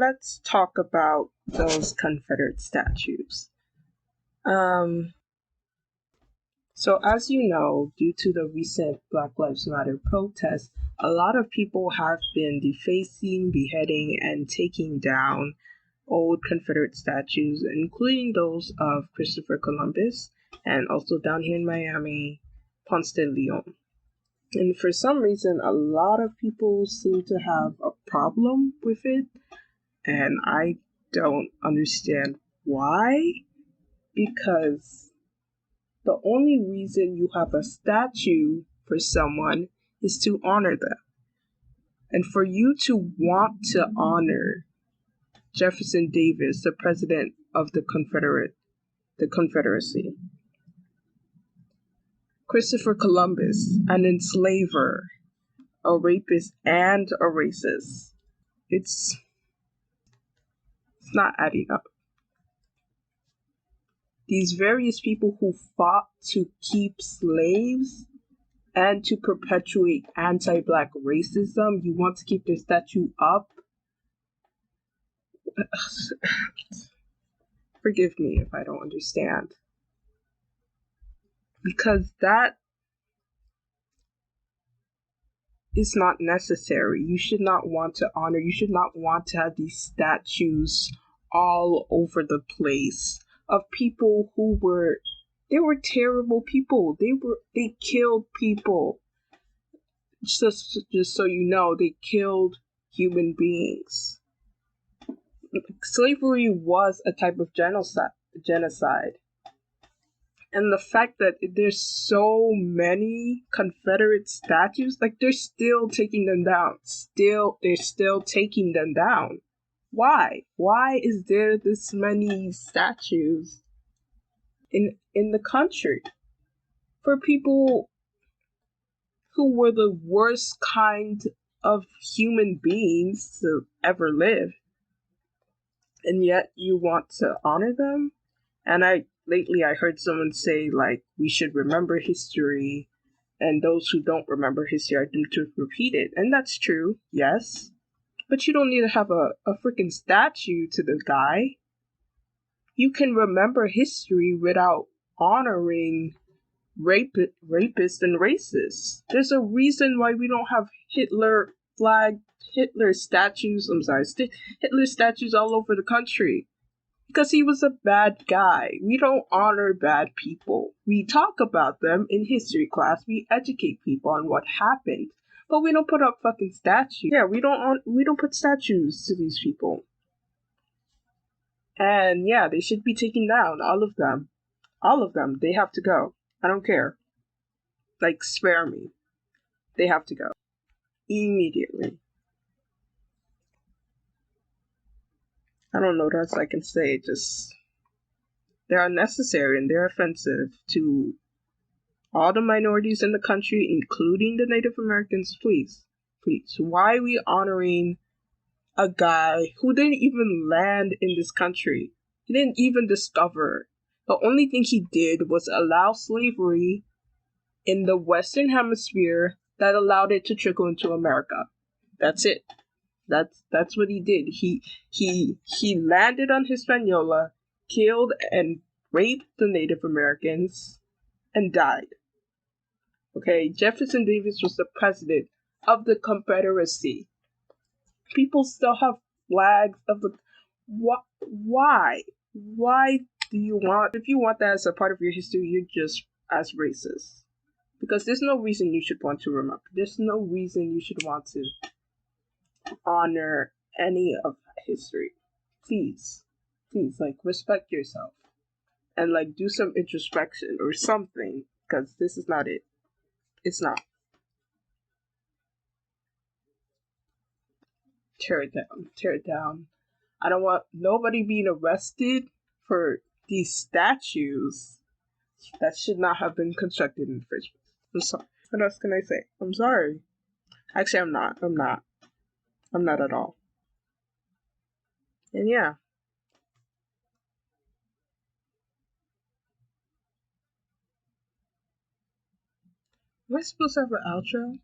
let's talk about those Confederate statues. Um, so as you know, due to the recent Black Lives Matter protests, a lot of people have been defacing, beheading, and taking down old Confederate statues, including those of Christopher Columbus, and also down here in Miami, Ponce de Leon. And for some reason, a lot of people seem to have a problem with it, and I don't understand why. Because the only reason you have a statue for someone is to honor them. And for you to want to honor Jefferson Davis, the president of the Confederacy, Christopher Columbus, an enslaver, a rapist, and a racist, it's not adding up. These various people who fought to keep slaves and to perpetuate anti-Black racism, you want to keep their statue up? Forgive me if I don't understand. Because that is not necessary. You should not want to honor, you should not want to have these statues all over the place of people who were terrible people. They killed people. Just so you know, they killed human beings. Slavery was a type of genocide. And the fact that there's so many Confederate statues, like they're still taking them down. They're still taking them down. Why? Why is there this many statues in the country for people who were the worst kind of human beings to ever live? And yet you want to honor them? And lately I heard someone say, like, we should remember history, and those who don't remember history are doomed to repeat it. And that's true, yes. But you don't need to have a freaking statue to the guy. You can remember history without honoring rapists and racists. There's a reason why we don't have Hitler statues all over the country. Because he was a bad guy. We don't honor bad people. We talk about them in history class. We educate people on what happened. But we don't put up fucking statues. Yeah, we don't put statues to these people. And yeah, they should be taken down. All of them. All of them. They have to go. I don't care. Like, spare me. They have to go. Immediately. I don't know what else I can say. Just, they're unnecessary and they're offensive to all the minorities in the country, including the Native Americans. Please. Why are we honoring a guy who didn't even land in this country? He didn't even discover. The only thing he did was allow slavery in the Western Hemisphere that allowed it to trickle into America. That's it. That's what he did. He landed on Hispaniola, killed and raped the Native Americans, and died. Okay, Jefferson Davis was the president of the Confederacy. People still have flags of the... Why? Why do you want... If you want that as a part of your history, you're just as racist. Because there's no reason you should want to remember. There's no reason you should want to honor any of history. Please, like, respect yourself. And, like, do some introspection or something. Because this is not it. It's not. Tear it down. Tear it down. I don't want nobody being arrested for these statues that should not have been constructed in the first place. I'm sorry. What else can I say? I'm sorry. Actually, I'm not. I'm not at all. And yeah. Am I supposed to have an outro?